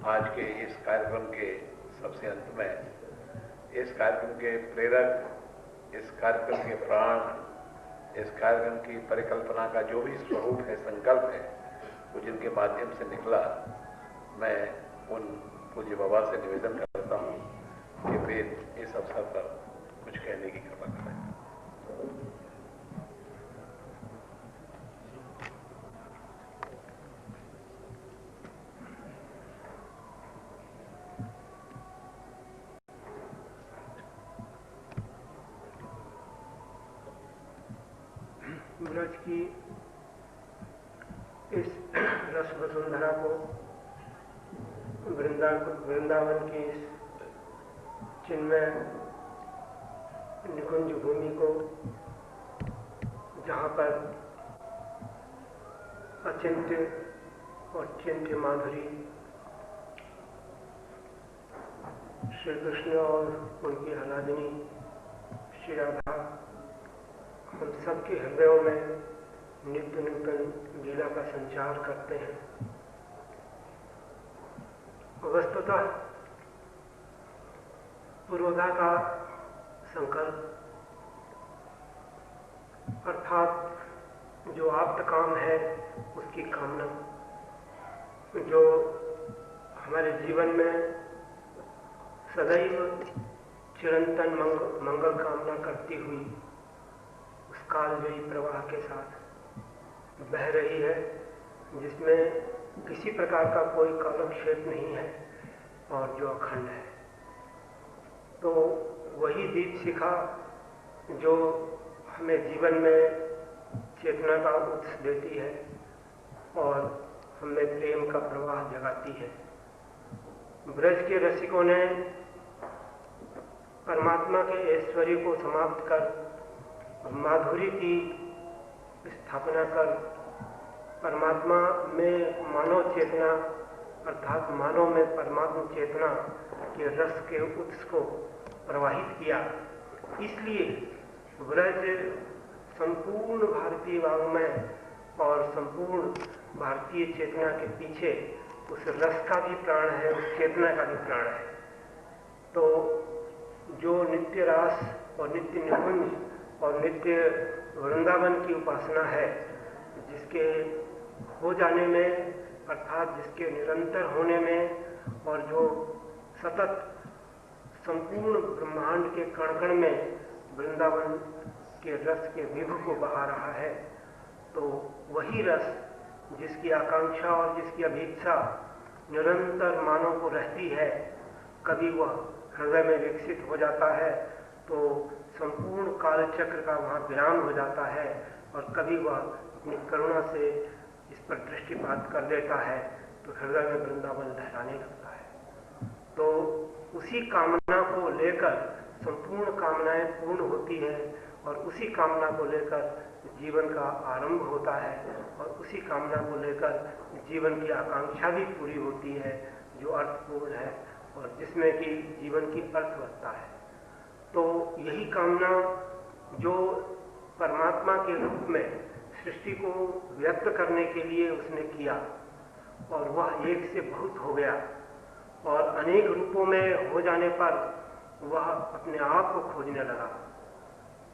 आज के इस कार्यक्रम के सबसे अंत में इस कार्यक्रम के प्रेरक, इस कार्यक्रम के प्राण, इस कार्यक्रम की परिकल्पना का जो भी स्वरूप है, संकल्प है, वो जिनके माध्यम से निकला, मैं उन पूज्य बाबा से निवेदन करता हूँ कि वे इस अवसर पर कुछ कहने की कृपा करें। ब्रज की इस रस वसुंधरा को, वृंदावन की इस चिन्मय निकुंज भूमि को, जहाँ पर अचिंत्य और चिंत्य माधुरी श्री कृष्ण और उनकी हलादिनी श्री राधा हम सबके हृदयों में नित्य नूतन लीला का संचार करते हैं। वस्तुतः पूर्वदा का संकल्प अर्थात जो आप्त काम है उसकी कामना, जो हमारे जीवन में सदैव चिरंतन मंगल कामना करती हुई उस कालजयी प्रवाह के साथ बह रही है, जिसमें किसी प्रकार का कोई कालक्षेप नहीं है और जो अखंड है। तो वही दीप शिखा जो हमें जीवन में चेतना का उत्स देती है और हमें प्रेम का प्रवाह जगाती है। ब्रज के रसिकों ने परमात्मा के ऐश्वर्य को समाप्त कर माधुरी की स्थापना कर परमात्मा में मानव चेतना अर्थात मानव में परमात्मा चेतना के रस के उत्स को प्रवाहित किया। इसलिए ब्रज संपूर्ण भारतीय वाङ्मय और संपूर्ण भारतीय चेतना के पीछे उस रस का भी प्राण है, उस चेतना का भी प्राण है। तो जो नित्य रास और नित्य निकुंज और नित्य वृंदावन की उपासना है, जिसके हो जाने में अर्थात जिसके निरंतर होने में और जो सतत संपूर्ण ब्रह्मांड के कण कण में वृंदावन के रस के विभु को बहा रहा है, तो वही रस जिसकी आकांक्षा और जिसकी अभीप्सा निरंतर मानव को रहती है, कभी वह हृदय में विकसित हो जाता है तो संपूर्ण कालचक्र का वहाँ विराम हो जाता है, और कभी वह अपनी करुणा से इस पर दृष्टिपात कर देता है तो हृदय में वृंदावन लहराने लगता है। तो उसी कामना को लेकर संपूर्ण कामनाएं पूर्ण होती है और उसी कामना को लेकर जीवन का आरंभ होता है और उसी कामना को लेकर जीवन की आकांक्षा भी पूरी होती है, जो अर्थपूर्ण है और जिसमें कि जीवन की अर्थवत्ता है। तो यही कामना जो परमात्मा के रूप में सृष्टि को व्यक्त करने के लिए उसने किया, और वह एक से बहुत हो गया और अनेक रूपों में हो जाने पर वह अपने आप को खोजने लगा।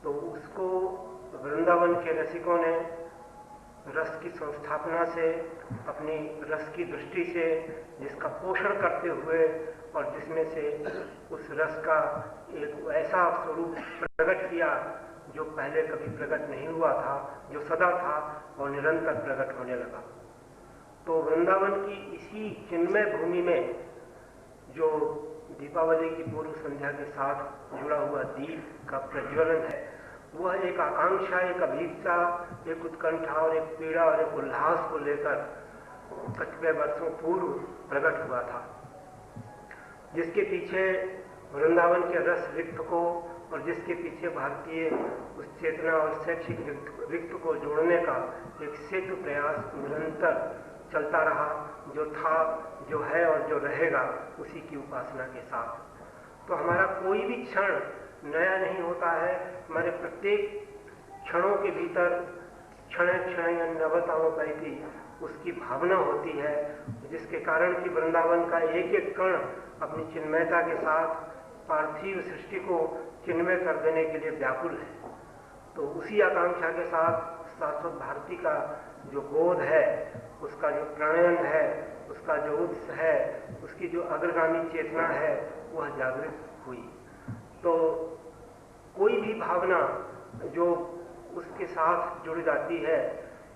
तो उसको वृंदावन के रसिकों ने रस की संस्थापना से, अपनी रस की दृष्टि से, जिसका पोषण करते हुए और जिसमें से उस रस का एक ऐसा स्वरूप प्रकट किया जो पहले कभी प्रकट नहीं हुआ था, जो सदा था और निरंतर प्रकट होने लगा। तो वृंदावन की इसी चिन्मय भूमि में जो दीपावली की पूर्व संध्या के साथ जुड़ा हुआ दीप का प्रज्वलन है, वह एक आकांक्षा, एक अभीप्सा, एक उत्कंठा और एक पीड़ा और एक उल्लास को लेकर कछुए वर्षों पूर्व प्रकट हुआ था, जिसके पीछे वृंदावन के रस रिक्त को और जिसके पीछे भारतीय उस चेतना और शैक्षिक रिक्त को जोड़ने का एक सेतु प्रयास निरंतर चलता रहा, जो था, जो है और जो रहेगा उसी की उपासना के साथ। तो हमारा कोई भी क्षण नया नहीं होता है, हमारे प्रत्येक क्षणों के भीतर क्षण क्षण नवताओं पैती उसकी भावना होती है, जिसके कारण कि वृंदावन का एक एक कण अपनी चिन्मयता के साथ पार्थिव सृष्टि को चिन्मय कर देने के लिए व्याकुल है। तो उसी आकांक्षा के साथ शाश्वत भारती का जो बोध है, उसका जो प्रणयन है, उसका जो उत्स है, उसकी जो अग्रगामी चेतना है, वह जागृत हुई। तो कोई भी भावना जो उसके साथ जुड़ जाती है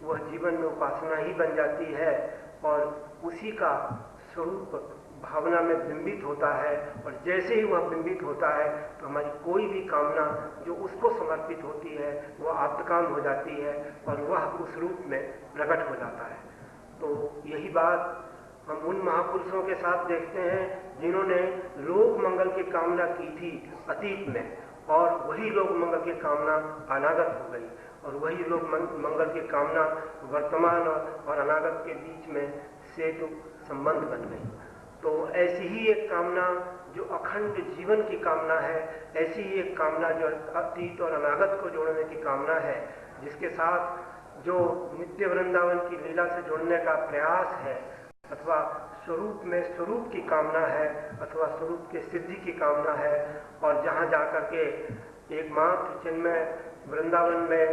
वह जीवन में उपासना ही बन जाती है और उसी का स्वरूप भावना में बिंबित होता है। और जैसे ही वह बिंबित होता है तो हमारी कोई भी कामना जो उसको समर्पित होती है वह आत्मकाम हो जाती है और वह उस रूप में प्रकट हो जाता है। तो यही बात हम उन महापुरुषों के साथ देखते हैं जिन्होंने लोक मंगल की कामना की थी अतीत में, और वही लोक मंगल की कामना अनागत हो गई, और वही लोक मंगल की कामना वर्तमान और अनागत के बीच में सेतु संबंध बन गई। तो ऐसी ही एक कामना जो अखंड जीवन की कामना है, ऐसी ही एक कामना जो अतीत और अनागत को जोड़ने की कामना है, जिसके साथ जो नित्य वृंदावन की लीला से जोड़ने का प्रयास है, अथवा स्वरूप में स्वरूप की कामना है, अथवा स्वरूप की सिद्धि की कामना है, और जहाँ जाकर के एकमात्र चिन्मय वृंदावन में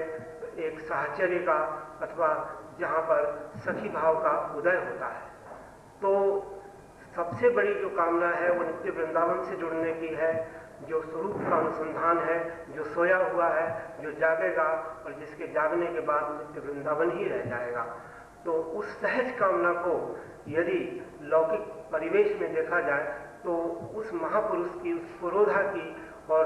एक साहचर्य का अथवा जहाँ पर सखी भाव का उदय होता है। तो सबसे बड़ी जो कामना है वो नित्य वृंदावन से जुड़ने की है, जो स्वरूप का अनुसंधान है, जो सोया हुआ है, जो जागेगा और जिसके जागने के बाद नित्य वृंदावन ही रह जाएगा। तो उस सहज कामना को यदि लौकिक परिवेश में देखा जाए तो उस महापुरुष की, उस पुरोधा की और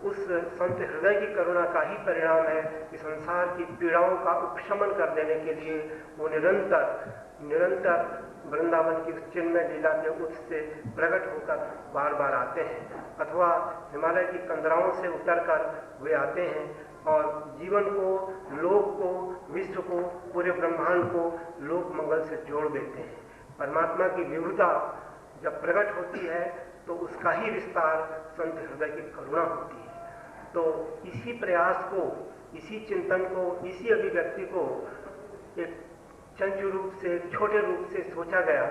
उस संत हृदय की करुणा का ही परिणाम है कि संसार की पीड़ाओं का उपशमन कर देने के लिए वो निरंतर वृंदावन की चिन्मय लीला के उत्स से प्रकट होकर बार बार आते हैं, अथवा हिमालय की कंदराओं से उतरकर वे आते हैं और जीवन को, लोक को, विश्व को, पूरे ब्रह्मांड को लोक मंगल से जोड़ देते हैं। परमात्मा की विभुता जब प्रकट होती है तो उसका ही विस्तार संत हृदय की करुणा होती है। तो इसी प्रयास को, इसी चिंतन को, इसी अभिव्यक्ति को एक चंचु रूप से, छोटे रूप से सोचा गया,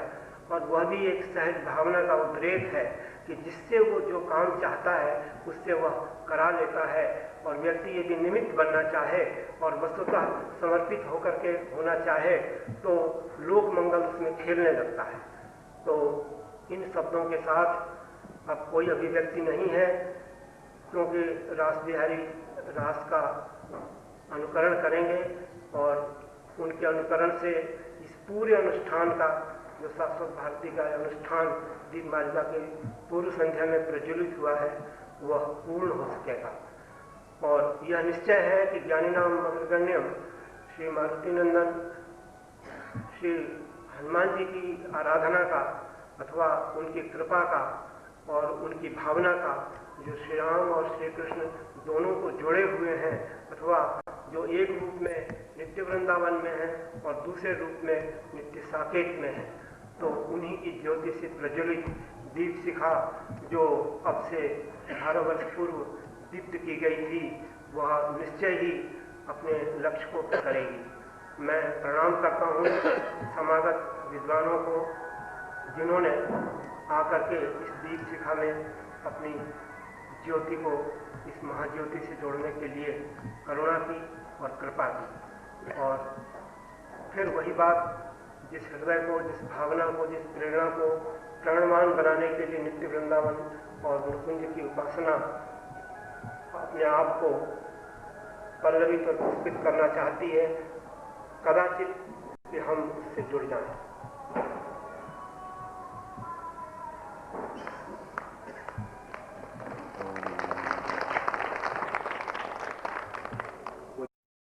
और वह भी एक सहज भावना का उद्रेक है कि जिससे वो जो काम चाहता है उससे वह करा लेता है। और व्यक्ति यदि निमित्त बनना चाहे और वस्तुतः समर्पित होकर के होना चाहे तो लोक मंगल उसमें खेलने लगता है। तो इन शब्दों के साथ अब कोई अभिव्यक्ति नहीं है, क्योंकि रास बिहारी रास का अनुकरण करेंगे और उनके अनुकरण से इस पूरे अनुष्ठान का, जो शाश्वत भारती का अनुष्ठान दीपमालिका के पूर्व संध्या में प्रज्वलित हुआ है, वह पूर्ण हो सकेगा। और यह निश्चय है कि ज्ञानीनाम अग्रगण्यम श्री मारुति नंदन श्री हनुमान जी की आराधना का अथवा उनकी कृपा का और उनकी भावना का, जो श्री राम और श्री कृष्ण दोनों को जोड़े हुए हैं, अथवा जो एक रूप में नित्य वृंदावन में है और दूसरे रूप में नित्य साकेत में है, तो उन्हीं की ज्योति से प्रज्वलित दीप शिखा जो अब से 18 वर्ष पूर्व दीप्त की गई थी, वह निश्चय ही अपने लक्ष्य को करेगी। मैं प्रणाम करता हूँ समागत विद्वानों को, जिन्होंने आकर के इस दीप शिखा में अपनी ज्योति को इस महाज्योति से जोड़ने के लिए करुणा की और कृपा की। और फिर वही बात, जिस हृदय को, जिस भावना को, जिस प्रेरणा को प्राणवान बनाने के लिए नित्य वृंदावन और मुकुंज की उपासना अपने आप को पल्लवित और पुष्पित करना चाहती है, कदाचित कि हम उससे जुड़ जाएं।